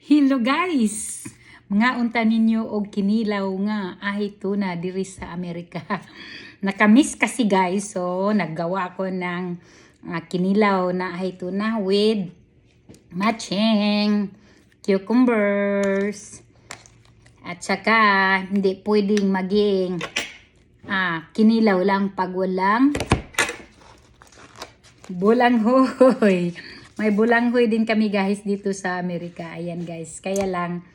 Hello guys! Mga unta ninyo og kinilaw nga ahi tuna diri sa Amerika. Nakamiss kasi guys, so naggawa ko ng kinilaw na ahi tuna with matching cucumbers. At saka hindi pwedeng maging kinilaw lang pag walang bulanghoy. May bulanghoy din kami guys dito sa Amerika. Ayan guys. Kaya lang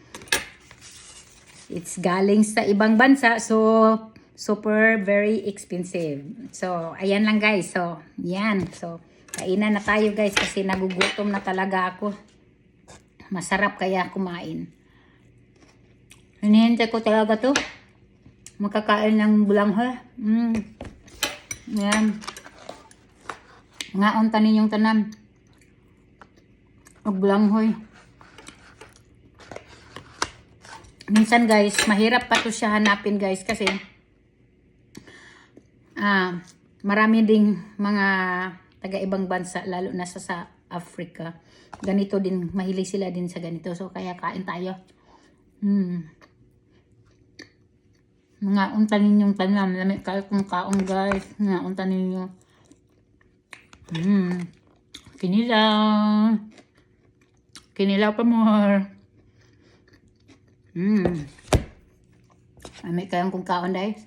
it's galing sa ibang bansa. So super very expensive. So ayan lang guys. So yan. So kainan na tayo guys kasi nagugutom na talaga ako. Masarap kaya kumain. Hinihintay ko talaga to. Makakain ng bulanghoy. Yan. Nga unta ninyong tanan. Bulanghoy. Minsan guys, mahirap pa to siya hanapin guys kasi marami ding mga taga ibang bansa lalo na sa Africa. Ganito din, mahilig sila din sa ganito. So kaya kain tayo. Mga unta ninyong tanam, lamig kayo kung kaong guys. Mga unta ninyo. Kinilaw. Kinilaw pa more. May kayang kung kaon guys.